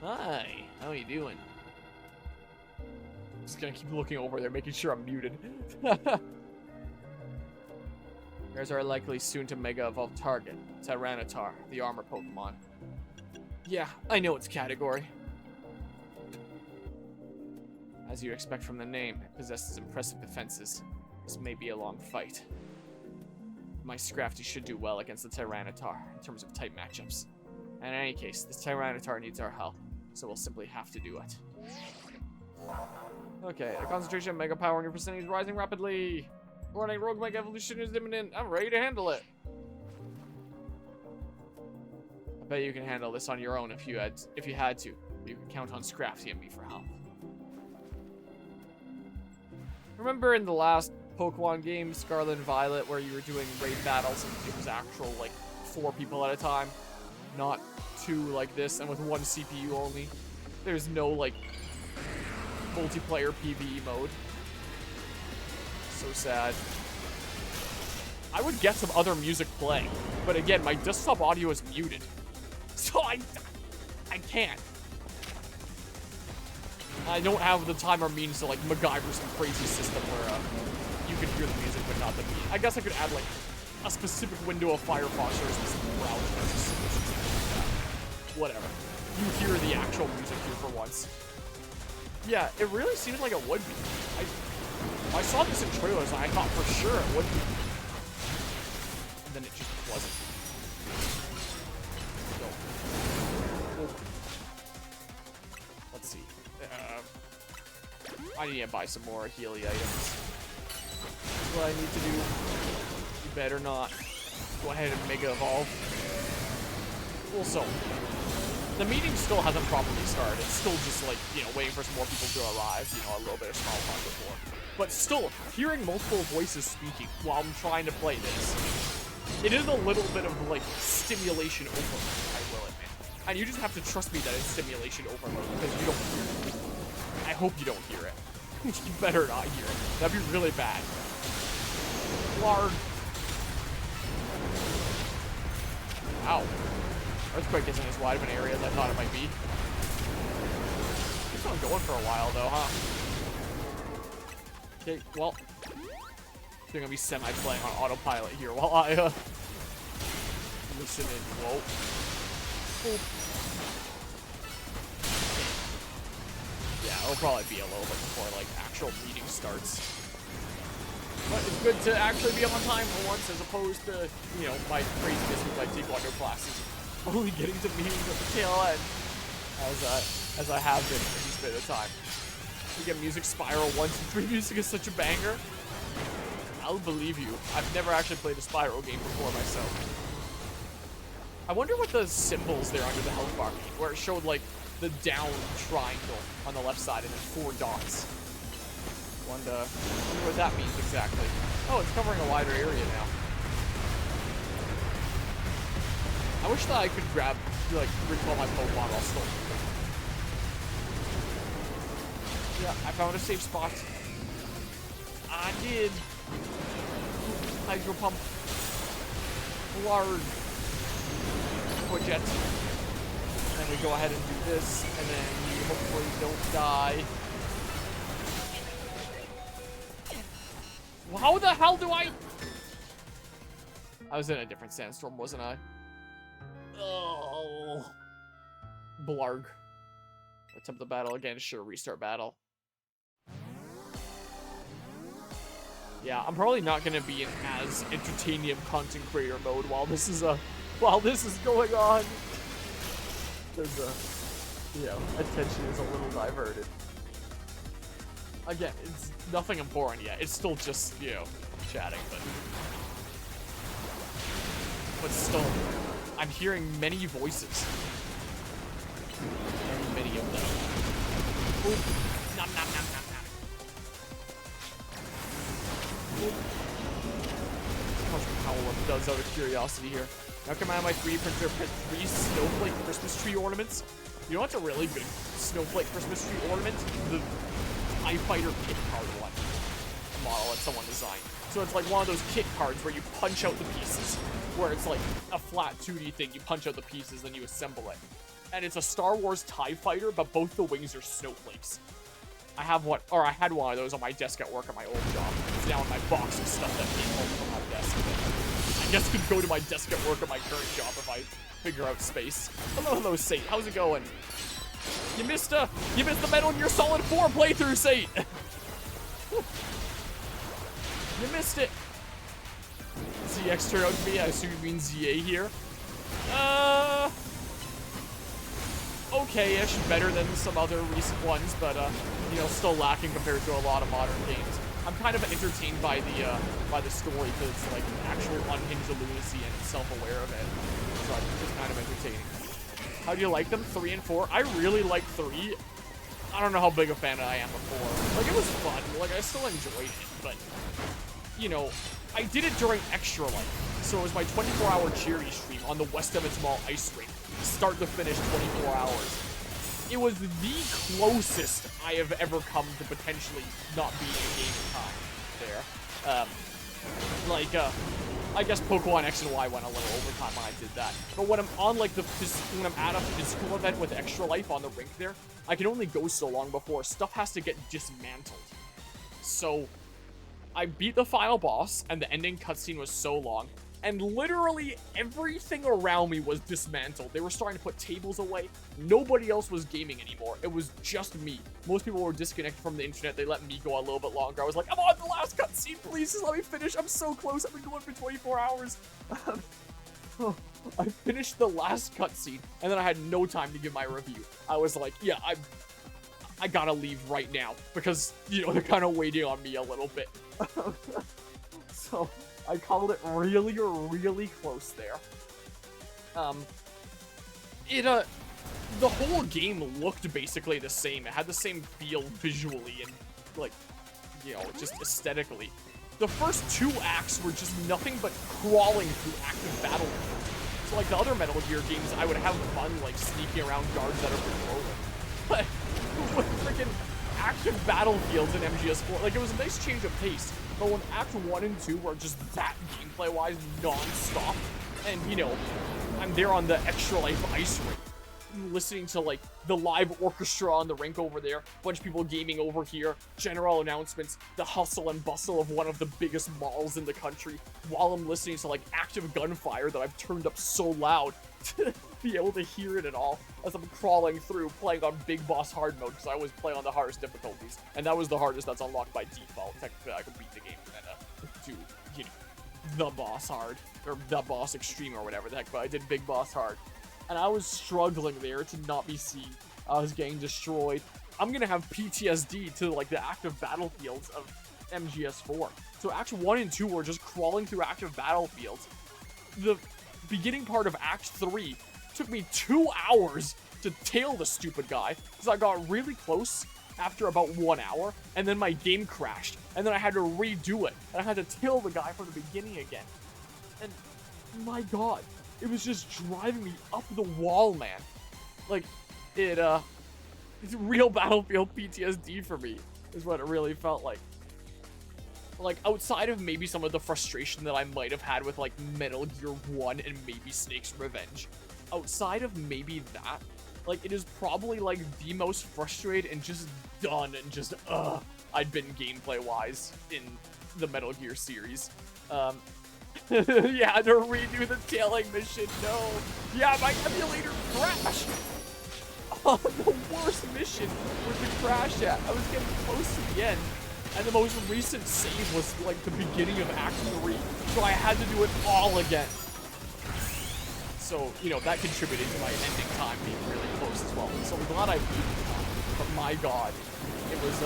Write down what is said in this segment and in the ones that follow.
Hi, how you doing? Just gonna keep looking over there, making sure I'm muted. There's our likely soon-to-mega evolve target, Tyranitar, the armor Pokemon. Yeah, I know its category. As you expect from the name, it possesses impressive defenses. This may be a long fight. My Scrafty should do well against the Tyranitar in terms of tight matchups. And in any case, this Tyranitar needs our help, so we'll simply have to do it. Okay, the concentration of Mega Power in your vicinity is rising rapidly. Warning, Rogue Mega Evolution is imminent. I'm ready to handle it. I bet you can handle this on your own if you had to. You can count on Scrafty and me for help. Remember in the last Pokemon game, Scarlet and Violet, where you were doing raid battles and it was actual, like, 4 people at a time? Not 2 like this, and with 1 CPU only. There's no, like, multiplayer PvE mode. So sad. I would get some other music playing, but again, my desktop audio is muted. So I can't. I don't have the time or means to, like, MacGyver some crazy system where, you could hear the music but not the beat. I guess I could add, like, a specific window of Firefox or a specific browser. Whatever. You hear the actual music here for once. Yeah, it really seemed like it would be. I saw this in trailers and I thought for sure it would be. And then it just wasn't. So. Let's see. I need to buy some more Healy items. What I need to do. You better not. Go ahead and Mega Evolve. Also, the meeting still hasn't properly started. It's still just like, you know, waiting for some more people to arrive. You know, a little bit of small talk before. But still, hearing multiple voices speaking while I'm trying to play this, it is a little bit of, like, stimulation overload, I will admit. And you just have to trust me that it's stimulation overload because you don't hear it. I hope you don't hear it. You better not hear it. That'd be really bad. Larg. Wow. Earthquake isn't as wide of an area as I thought it might be. It's not going for a while though, huh? Okay, well. They're gonna be semi-playing on autopilot here while I, listen in. Whoa. Oh. Yeah, it'll probably be a little bit before, like, actual meeting starts. But it's good to actually be on time for once, as opposed to, you know, my craziness with my Taekwondo classes. Only getting to meetings at the tail end, as I have been for this bit of time. We get Music Spiral 1, 2, 3 music is such a banger. I'll believe you. I've never actually played a Spyro game before myself. I wonder what the symbols there under the health bar mean, where it showed, like, the down triangle on the left side and then 4 dots. Wonder what that means exactly. Oh, it's covering a wider area now. I wish that I could grab, like, recall my Pokemon while still. Yeah, I found a safe spot. I did. Hydro Pump. Large. Jet. And we go ahead and do this, and then we hopefully don't die. How the hell do I was in a different sandstorm, wasn't I? Oh. Blarg. Attempt the battle again. Sure, restart battle. Yeah, I'm probably not gonna be in as entertaining content creator mode while this is going on. Because you know, attention is a little diverted. Again, it's nothing important yet. It's still just, you know, chatting, but still, I'm hearing many voices. Many of them. Ooh. Nom nom nom nom nom. How much Howler does out of curiosity here. Now come out of my 3D printer, print 3 snowflake Christmas tree ornaments. You know what's a really good snowflake Christmas tree ornament? The TIE Fighter kit card one. Model that someone designed. So it's like one of those kit cards where you punch out the pieces. Where it's like a flat 2D thing. You punch out the pieces, then you assemble it. and it's a Star Wars TIE Fighter, but both the wings are snowflakes. I have one, or I had one of those on my desk at work at my old job. It's now in my box of stuff that came home from my desk. But I guess could go to my desk at work at my current job if I figure out space. Hello, Sate. How's it going? You missed the Metal Gear Solid 4 playthrough, Sate. You missed it. ZX turned out to be, I assume you mean ZA here. Okay-ish, better than some other recent ones, but, you know, still lacking compared to a lot of modern games. I'm kind of entertained by the story, because it's, like, actual unhinged lunacy and self-aware of it. So it's just kind of entertaining. How do you like them? 3 and 4? I really like 3. I don't know how big a fan I am of 4. Like, it was fun. Like, I still enjoyed it, but, you know, I did it during Extra Life. So it was my 24-hour cheery stream on the West Emmons Mall ice rink. Start to finish 24 hours. It was the closest I have ever come to potentially not being a game time there. I guess Pokemon X and Y went a little overtime when I did that. But when I'm on like when I'm at a physical event with Extra Life on the rink there, I can only go so long before stuff has to get dismantled. So I beat the final boss, and the ending cutscene was so long, and literally everything around me was dismantled. They were starting to put tables away. Nobody else was gaming anymore. It was just me. Most people were disconnected from the internet. They let me go a little bit longer. I was like, I'm on the last cutscene, please just let me finish. I'm so close. I've been going for 24 hours. I finished the last cutscene, and then I had no time to give my review. I was like, yeah, I gotta leave right now, because, you know, they're kind of waiting on me a little bit. So I called it really, really close there. The whole game looked basically the same. It had the same feel visually and, like, you know, just aesthetically. The first 2 acts were just nothing but crawling through active battle. So, like, the other Metal Gear games, I would have fun, like, sneaking around guards that are patrolling. But with freaking active battlefields in MGS4, like, it was a nice change of pace. But when Act 1 and 2 were just that gameplay-wise non-stop, and, you know, I'm there on the Extra Life ice rink, listening to, like, the live orchestra on the rink over there, a bunch of people gaming over here, general announcements, the hustle and bustle of one of the biggest malls in the country, while I'm listening to, like, active gunfire that I've turned up so loud to be able to hear it at all as I'm crawling through, playing on Big Boss Hard mode, because I always play on the hardest difficulties, and that was the hardest that's unlocked by default. Technically, I could beat the game and do, you know, the boss hard, or the boss extreme, or whatever the heck, but I did Big Boss Hard. And I was struggling there to not be seen. I was getting destroyed. I'm gonna have PTSD to, like, the active battlefields of MGS4. So Act 1 and 2 were just crawling through active battlefields. The beginning part of Act 3 took me 2 hours to tail the stupid guy, because I got really close after about 1 hour, and then my game crashed, and then I had to redo it, and I had to tail the guy from the beginning again. And my god, it was just driving me up the wall, man. Like, it's real Battlefield PTSD for me, is what it really felt like. Like, outside of maybe some of the frustration that I might have had with, like, Metal Gear 1 and maybe Snake's Revenge, outside of maybe that, like, it is probably, like, the most frustrated and just done and just, I'd been gameplay-wise in the Metal Gear series. Yeah, to redo the tailing mission, no. Yeah, my emulator crashed on the worst mission with the crash at. I was getting close to the end, and the most recent save was, like, the beginning of Act 3, so I had to do it all again. So, you know, that contributed to my ending time being really close as well. So I'm glad I beat it, but my god, it was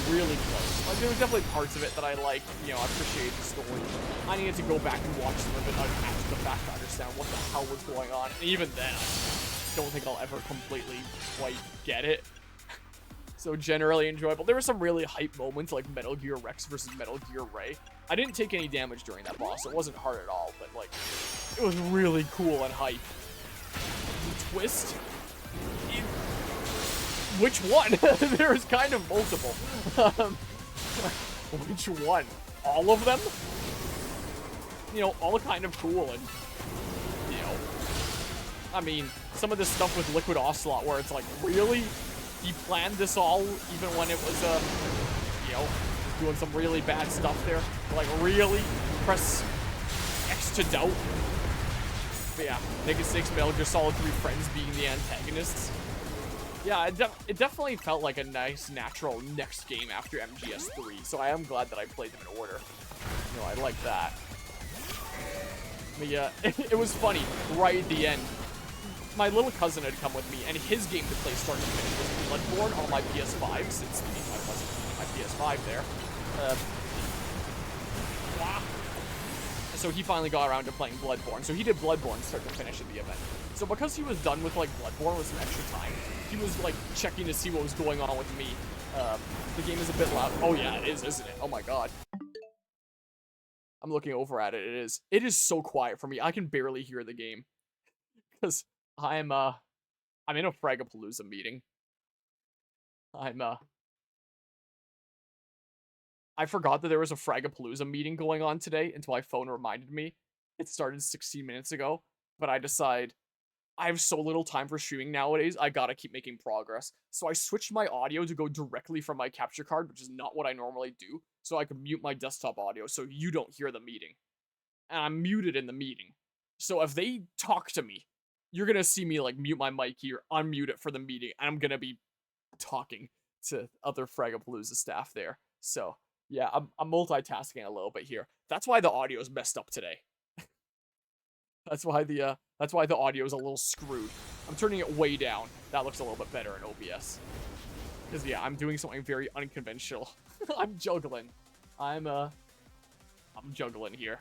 really close. Like, there were definitely parts of it that I liked, you know, I appreciated the story. I needed to go back and watch some of it after the fact to understand what the hell was going on. And even then, I don't think I'll ever completely quite get it. So generally enjoyable. There were some really hype moments, like Metal Gear Rex versus Metal Gear Ray. I didn't take any damage during that boss. It wasn't hard at all, but, like, it was really cool and hype. The twist? Which one? There's kind of multiple. Which one? All of them? You know, all kind of cool and, you know, I mean, some of this stuff with Liquid Ocelot where it's like, really? He planned this all even when it was, you know, doing some really bad stuff there? Like, really? Press X to doubt? But yeah, Naked Snakes, Metal Gear Solid 3 friends being the antagonists. Yeah, it definitely felt like a nice, natural next game after MGS3, so I am glad that I played them in order. You know, I like that. But yeah, it was funny, right at the end. My little cousin had come with me, and his game to play start to finish was Bloodborne on my PS5, since I wasn't using my PS5 there. So he finally got around to playing Bloodborne. So he did Bloodborne start to finish at the event. So because he was done with, like, Bloodborne with some extra time, he was, like, checking to see what was going on with me. The game is a bit loud. Oh, yeah, it is, isn't it? Oh, my God. I'm looking over at it. It is. It is so quiet for me. I can barely hear the game. Because I'm in a Fragapalooza meeting. I forgot that there was a Fragapalooza meeting going on today until my phone reminded me. It started 16 minutes ago, but I decide I have so little time for streaming nowadays, I gotta keep making progress. So I switched my audio to go directly from my capture card, which is not what I normally do, so I can mute my desktop audio so you don't hear the meeting. And I'm muted in the meeting. So if they talk to me, you're gonna see me, like, mute my mic here, unmute it for the meeting, and I'm gonna be talking to other Fragapalooza staff there. So yeah, I'm multitasking a little bit here. That's why the audio is messed up today. That's why the audio is a little screwed. I'm turning it way down. That looks a little bit better in OBS. Because yeah, I'm doing something very unconventional. I'm juggling. I'm juggling here.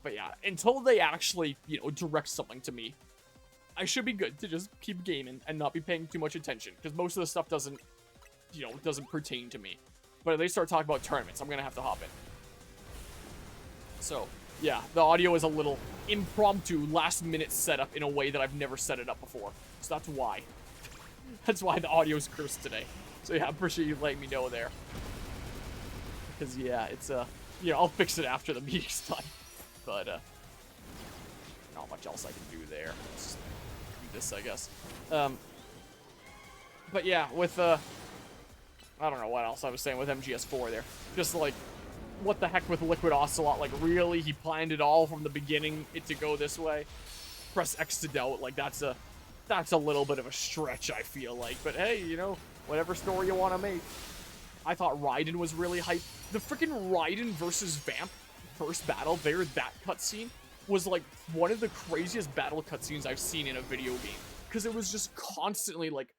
But yeah, until they actually, you know, direct something to me, I should be good to just keep gaming and not be paying too much attention. Because most of the stuff doesn't, you know, doesn't pertain to me. But if they start talking about tournaments, I'm going to have to hop in. So, yeah, the audio is a little impromptu, last-minute setup in a way that I've never set it up before. So that's why. That's why the audio is cursed today. So yeah, I appreciate you letting me know there. Because, yeah, it's, yeah, I'll fix it after the meeting's done. But, not much else I can do there. Let's do this, I guess. But yeah, with, I don't know what else I was saying with MGS4 there. Just like, what the heck with Liquid Ocelot? Like, really? He planned it all from the beginning, it to go this way? Press X to doubt. Like, that's a little bit of a stretch, I feel like. But hey, you know, whatever story you want to make. I thought Raiden was really hype. The freaking Raiden versus Vamp first battle there, that cutscene, was like one of the craziest battle cutscenes I've seen in a video game. Because it was just constantly like,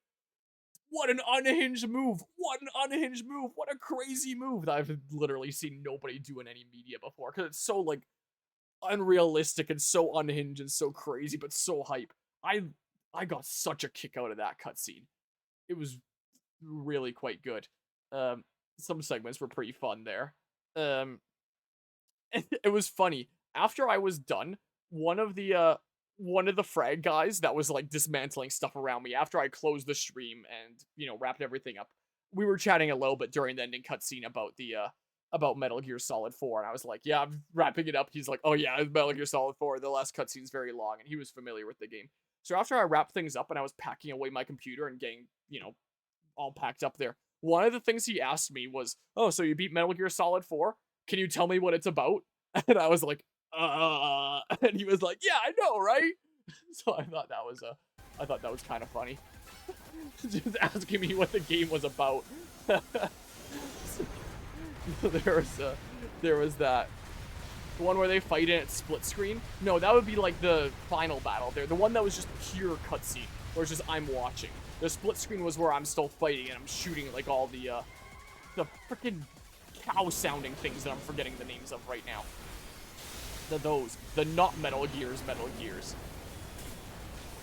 what an unhinged move! What an unhinged move! What a crazy move that I've literally seen nobody do in any media before. Because it's so, like, unrealistic and so unhinged and so crazy, but so hype. I got such a kick out of that cutscene. It was really quite good. Some segments were pretty fun there. It was funny. After I was done, one of the frag guys that was, like, dismantling stuff around me after I closed the stream and, you know, wrapped everything up, we were chatting a little bit during the ending cutscene about the about Metal Gear Solid 4, and I was like, yeah, I'm wrapping it up. He's like, oh yeah, Metal Gear Solid 4, the last cutscene's very long, and he was familiar with the game. So after I wrapped things up and I was packing away my computer and getting, you know, all packed up there, one of the things he asked me was, oh, so you beat Metal Gear Solid 4? Can you tell me what it's about? And I was like, and he was like, yeah, I know, right? So I thought that was kind of funny. Just asking me what the game was about. So there was that. The one where they fight in its split screen? No, that would be like the final battle there. The one that was just pure cutscene, where it's just I'm watching. The split screen was where I'm still fighting and I'm shooting like all the freaking cow-sounding things that I'm forgetting the names of right now. The not Metal Gears.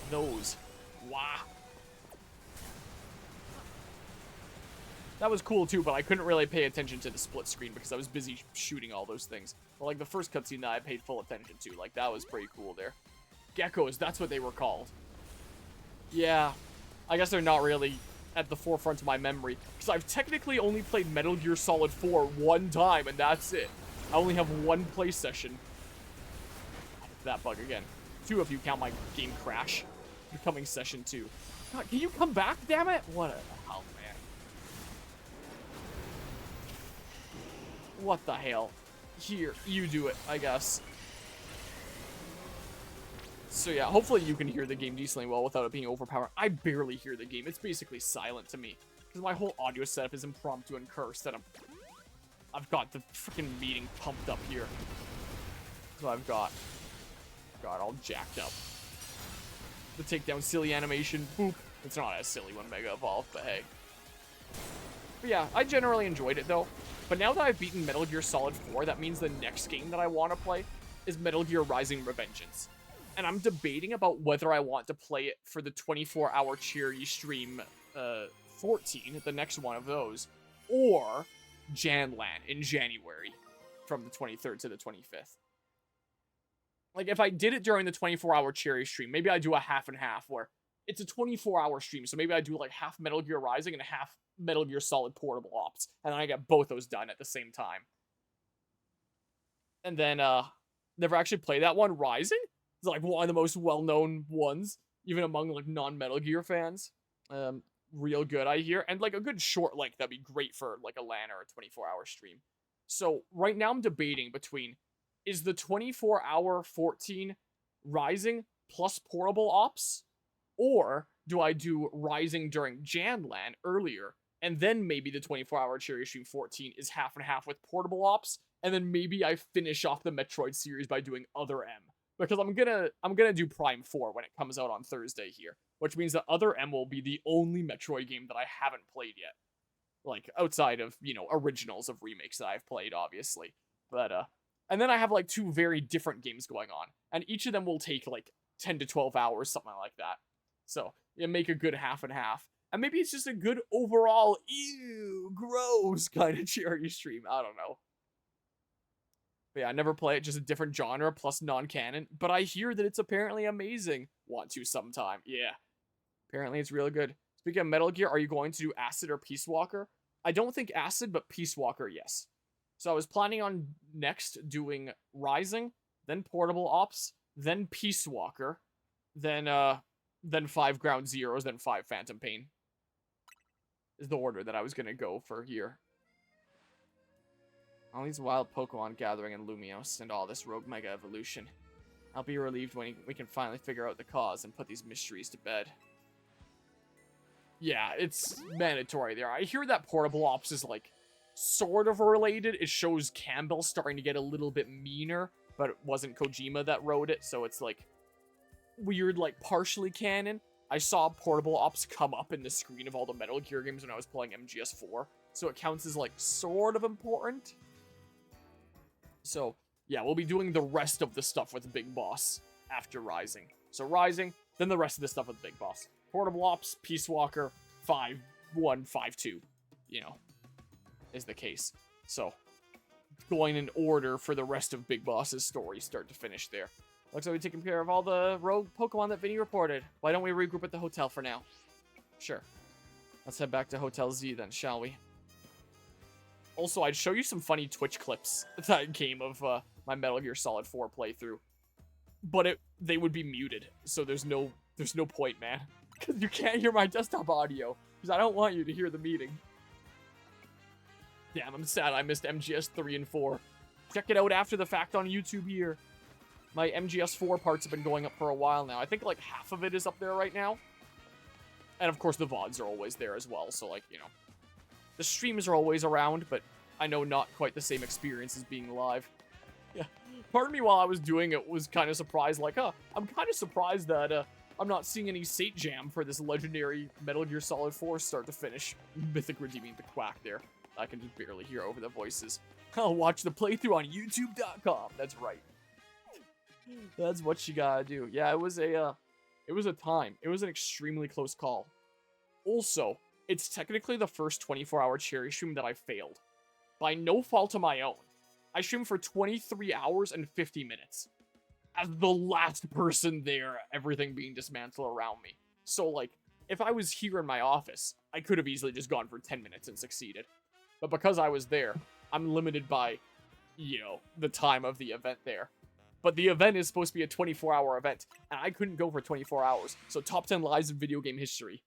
Those. Wow. That was cool too, but I couldn't really pay attention to the split screen because I was busy shooting all those things. But like the first cutscene that I paid full attention to, like that was pretty cool there. Geckos, that's what they were called. Yeah, I guess they're not really at the forefront of my memory because I've technically only played Metal Gear Solid 4 one time and that's it. I only have one play session. That bug again. 2 if you count my game crash. becoming session 2. God, can you come back, damn it? What the hell, man? What the hell? Here, you do it, I guess. So yeah, hopefully you can hear the game decently well without it being overpowered. I barely hear the game. It's basically silent to me. Because my whole audio setup is impromptu and cursed, and I've got the freaking meeting pumped up here. So I've got all jacked up. The takedown silly animation, boop. It's not as silly when Mega Evolved, but hey. But yeah, I generally enjoyed it though. But now that I've beaten Metal Gear Solid 4, that means the next game that I want to play is Metal Gear Rising: Revengeance. And I'm debating about whether I want to play it for the 24-hour charity stream 14, the next one of those, or Janland in January from the 23rd to the 25th. Like, if I did it during the 24-hour cherry stream, maybe I do a half and half where it's a 24-hour stream, so maybe I do like half Metal Gear Rising and half Metal Gear Solid Portable Ops, and then I get both those done at the same time. And then, never actually played that one, Rising? It's like one of the most well-known ones, even among like non-Metal Gear fans. Real good, I hear. And like a good short length, that'd be great for like a LAN or a 24-hour stream. So right now I'm debating between, is the 24-hour 14 Rising plus Portable Ops? Or do I do Rising during Janland earlier, and then maybe the 24-hour Cherry Stream 14 is half and half with Portable Ops, and then maybe I finish off the Metroid series by doing Other M. Because I'm gonna do Prime 4 when it comes out on Thursday here, which means that Other M will be the only Metroid game that I haven't played yet. Like, outside of, you know, originals of remakes that I've played, obviously. But, and then I have, like, 2 very different games going on, and each of them will take, like, 10 to 12 hours, something like that. So, you make a good half and half. And maybe it's just a good overall, ew, gross kind of charity stream. I don't know. But yeah, I never play it, just a different genre plus non-canon. But I hear that it's apparently amazing. Want to sometime. Yeah. Apparently it's really good. Speaking of Metal Gear, are you going to do Acid or Peace Walker? I don't think Acid, but Peace Walker, yes. So I was planning on next doing Rising, then Portable Ops, then Peace Walker, then 5 Ground Zeroes, then 5 Phantom Pain. Is the order that I was gonna go for here. All these wild Pokemon gathering in Lumios and all this rogue Mega Evolution. I'll be relieved when we can finally figure out the cause and put these mysteries to bed. Yeah, it's mandatory there. I hear that Portable Ops is, like, sort of related. It shows Campbell starting to get a little bit meaner, but it wasn't Kojima that wrote it, so it's, like, weird, like, partially canon. I saw Portable Ops come up in the screen of all the Metal Gear games when I was playing MGS4, so it counts as, like, sort of important. So, yeah, we'll be doing the rest of the stuff with Big Boss after Rising. So Rising, then the rest of the stuff with Big Boss. Portable Ops, Peace Walker, 5-1, 5-2, you know, is the case. So, going in order for the rest of Big Boss's story, start to finish there. Looks like we've taken care of all the rogue Pokemon that Vinny reported. Why don't we regroup at the hotel for now? Sure. Let's head back to Hotel Z then, shall we? Also, I'd show you some funny Twitch clips that came of my Metal Gear Solid 4 playthrough. But they would be muted, so there's no point, man. Because you can't hear my desktop audio. Because I don't want you to hear the meeting. Damn, I'm sad I missed MGS3 and 4. Check it out after the fact on YouTube here. My MGS4 parts have been going up for a while now. I think like half of it is up there right now. And of course the VODs are always there as well, so like, you know. The streams are always around, but I know not quite the same experience as being live. Yeah. Part of me while I was doing it was kind of surprised, like, I'm kind of surprised that I'm not seeing any Sate Jam for this legendary Metal Gear Solid 4 start to finish. Mythic redeeming the quack there. I can just barely hear over the voices. I'll watch the playthrough on YouTube.com. That's right. That's what you gotta do. Yeah, it was a time. It was an extremely close call. Also, it's technically the first 24-hour cherry stream that I failed. By no fault of my own. I streamed for 23 hours and 50 minutes. As the last person there, everything being dismantled around me. So, like, if I was here in my office, I could have easily just gone for 10 minutes and succeeded. But because I was there, I'm limited by, you know, the time of the event there. But the event is supposed to be a 24-hour event, and I couldn't go for 24 hours. So top 10 lies in video game history.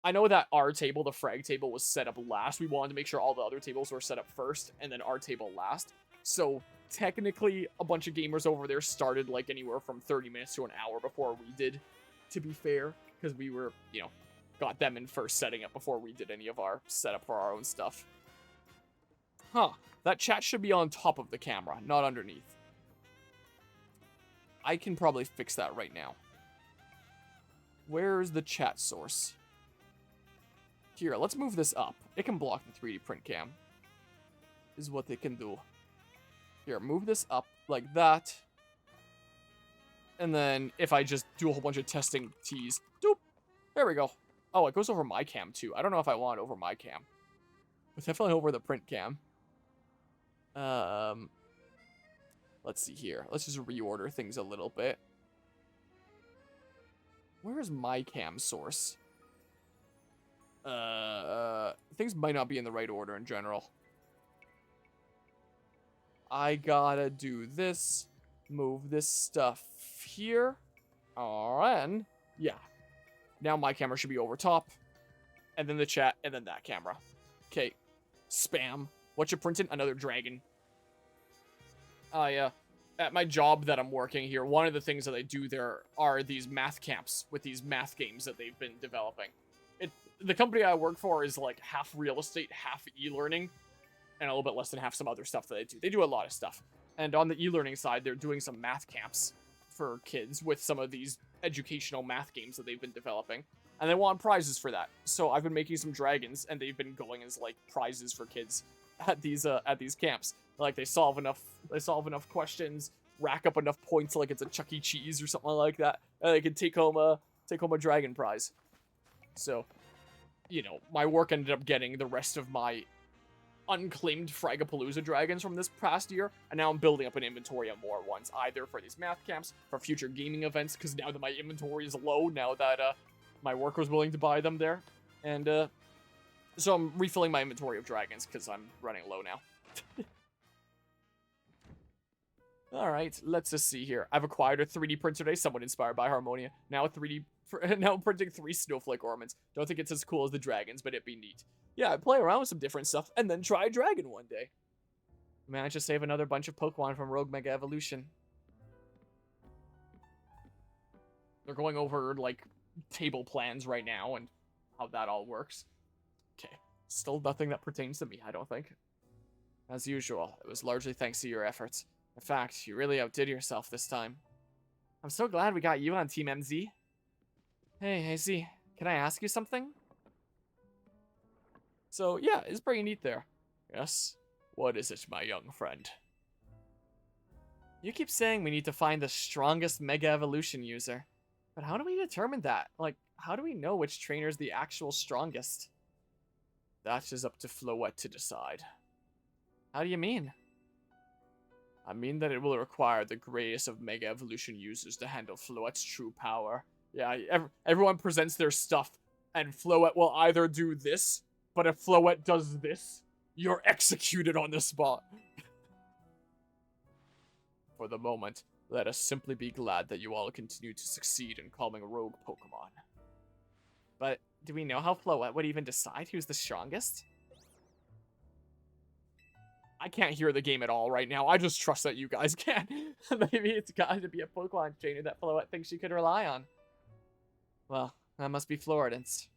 I know that our table, the frag table, was set up last. We wanted to make sure all the other tables were set up first, and then our table last. So technically, a bunch of gamers over there started like anywhere from 30 minutes to an hour before we did, to be fair, because we were, you know, got them in first setting up before we did any of our setup for our own stuff. Huh. That chat should be on top of the camera, not underneath. I can probably fix that right now. Where's the chat source? Here, let's move this up. It can block the 3D print cam. Is what they can do. Here, move this up like that. And then if I just do a whole bunch of testing T's, doop, there we go. Oh, it goes over my cam too. I don't know if I want it over my cam. It's definitely over the print cam. Let's see here. Let's just reorder things a little bit. Where's my cam source? Things might not be in the right order in general. I gotta do this. Move this stuff here. And yeah. Now my camera should be over top. And then the chat, and then that camera. Okay. Spam. What you printing? Another dragon. Yeah. At my job that I'm working here, one of the things that I do there are these math camps with these math games that they've been developing. The company I work for is like half real estate, half e-learning, and a little bit less than half some other stuff that they do. They do a lot of stuff. And on the e-learning side, they're doing some math camps for kids with some of these educational math games that they've been developing. And they want prizes for that. So I've been making some dragons, and they've been going as like prizes for kids at these camps. Like they solve enough questions, rack up enough points like it's a Chuck E. Cheese or something like that, and they can take home a dragon prize. So, you know, my work ended up getting the rest of my unclaimed Fragapalooza dragons from this past year, and now I'm building up an inventory of more ones, either for these math camps, for future gaming events, because now that my inventory is low, now that my work was willing to buy them there, and so I'm refilling my inventory of dragons, because I'm running low now. Alright, let's just see here. I've acquired a 3D printer today, somewhat inspired by Harmonia. Now now printing 3 snowflake ornaments. Don't think it's as cool as the dragons, but it'd be neat. Yeah, I play around with some different stuff, and then try a dragon one day. Managed to save another bunch of Pokemon from Rogue Mega Evolution. They're going over, like, table plans right now, and how that all works. Okay, still nothing that pertains to me, I don't think. As usual, it was largely thanks to your efforts. In fact, you really outdid yourself this time. I'm so glad we got you on Team MZ. Hey, Hazy, can I ask you something? So, yeah, it's pretty neat there. Yes? What is it, my young friend? You keep saying we need to find the strongest Mega Evolution user. But how do we determine that? Like, how do we know which trainer is the actual strongest? That is up to Floette to decide. How do you mean? I mean that it will require the greatest of Mega Evolution users to handle Floette's true power. Yeah, everyone presents their stuff, and Floette will either do this, but if Floette does this, you're executed on the spot. For the moment, let us simply be glad that you all continue to succeed in calming rogue Pokemon. But do we know how Floette would even decide who's the strongest? I can't hear the game at all right now. I just trust that you guys can. Maybe it's got to be a Pokemon trainer that Floette thinks she could rely on. Well, that must be Floridance.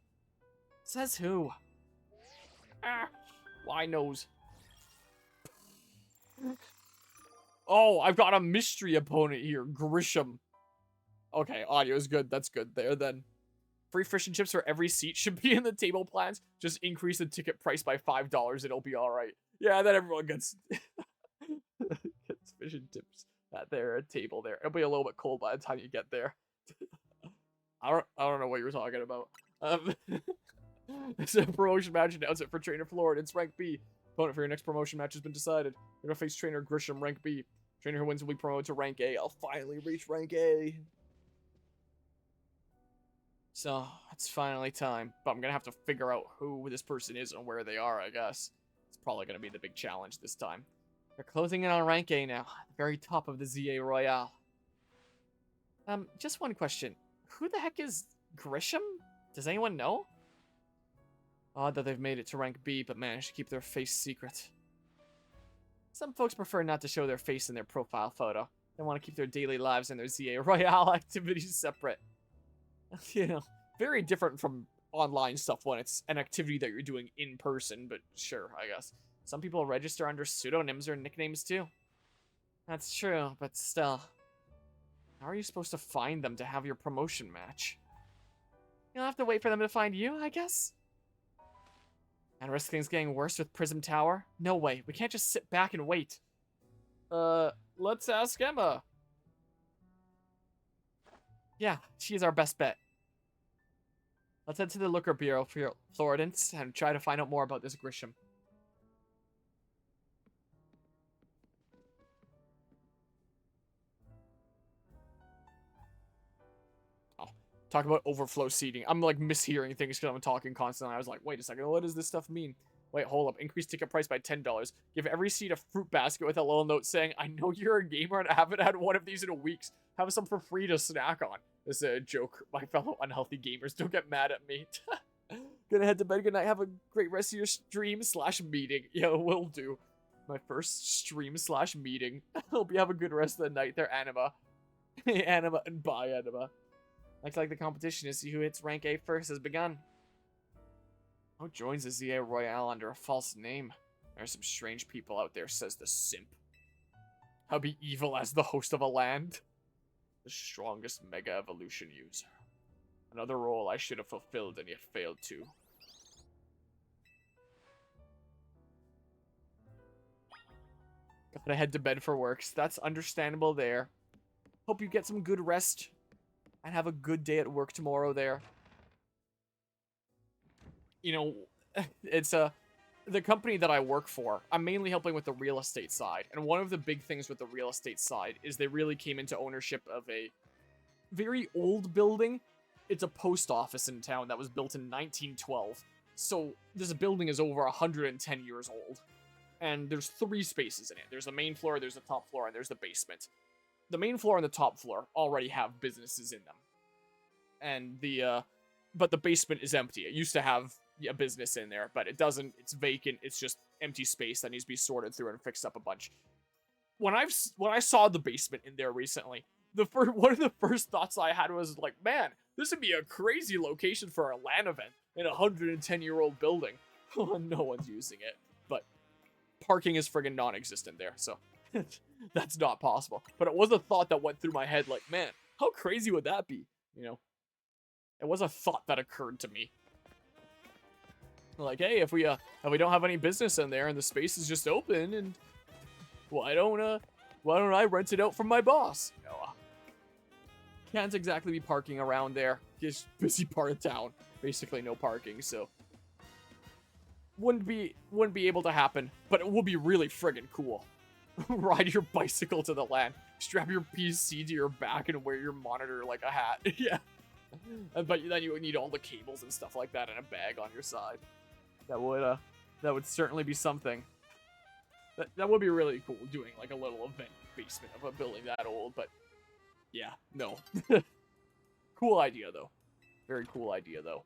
Says who? Ah, why knows? Oh, I've got a mystery opponent here, Grisham. Okay, audio is good. That's good there then. Free fish and chips for every seat should be in the table plans. Just increase the ticket price by $5. It'll be all right. Yeah, then everyone gets fish and chips at their table there. It'll be a little bit cold by the time you get there. I don't know what you were talking about. It's a promotion match announcement for Trainer Florida. It's rank B. Opponent for your next promotion match has been decided. You're gonna face Trainer Grisham, rank B. Trainer who wins will be promoted to rank A. I'll finally reach rank A. So, it's finally time. But I'm gonna have to figure out who this person is and where they are, I guess. It's probably gonna be the big challenge this time. They're closing in on rank A now. The very top of the ZA Royale. Just one question. Who the heck is Grisham? Does anyone know? Odd that they've made it to rank B, but managed to keep their face secret. Some folks prefer not to show their face in their profile photo. They want to keep their daily lives and their ZA Royale activities separate. You know, very different from online stuff when it's an activity that you're doing in person, but sure, I guess. Some people register under pseudonyms or nicknames too. That's true, but still. How are you supposed to find them to have your promotion match? You'll have to wait for them to find you, I guess? And risk things getting worse with Prism Tower? No way, we can't just sit back and wait. Let's ask Emma. Yeah, she's our best bet. Let's head to the Looker Bureau for your Floridance and try to find out more about this Grisham. Talk about overflow seating. I'm like mishearing things because I'm talking constantly. I was like, wait a second, what does this stuff mean? Wait, hold up. Increase ticket price by $10. Give every seat a fruit basket with a little note saying, I know you're a gamer and I haven't had one of these in a week. Have some for free to snack on. This is a joke. My fellow unhealthy gamers, don't get mad at me. Gonna head to bed. Good night. Have a great rest of your stream/meeting. Yeah, will do. My first stream/meeting. Hope you have a good rest of the night there, Anima. Anima and bye, Anima. Looks like the competition to see who hits rank A first has begun. Who joins the ZA Royale under a false name? There's some strange people out there, says the simp. I'll be evil as the host of a land. The strongest Mega Evolution user. Another role I should have fulfilled and yet failed to. Gotta head to bed for works. That's understandable there. Hope you get some good rest. And have a good day at work tomorrow there. You know, it's the company that I work for, I'm mainly helping with the real estate side. And one of the big things with the real estate side is they really came into ownership of a very old building. It's a post office in town that was built in 1912. So this building is over 110 years old. And there's 3 spaces in it. There's the main floor, there's the top floor, and there's the basement. The main floor and the top floor already have businesses in them. And but the basement is empty. It used to have a business in there, but it doesn't. It's vacant. It's just empty space that needs to be sorted through and fixed up a bunch. When I saw the basement in there recently, one of the first thoughts I had was like, man, this would be a crazy location for a LAN event in a 110-year-old building. No one's using it, but parking is friggin' non-existent there, so that's not possible. But it was a thought that went through my head like, man, how crazy would that be? You know, it was a thought that occurred to me. Like, hey, if we don't have any business in there and the space is just open, and why don't I rent it out from my boss? You know, can't exactly be parking around there. Just busy part of town. Basically no parking, so wouldn't be able to happen, but it would be really friggin' cool. Ride your bicycle to the LAN, strap your PC to your back, and wear your monitor like a hat. Yeah. But then you would need all the cables and stuff like that and a bag on your side. That would certainly be something. That would be really cool, doing like a little event basement of a building that old, but yeah, no. Cool idea though. Very cool idea though.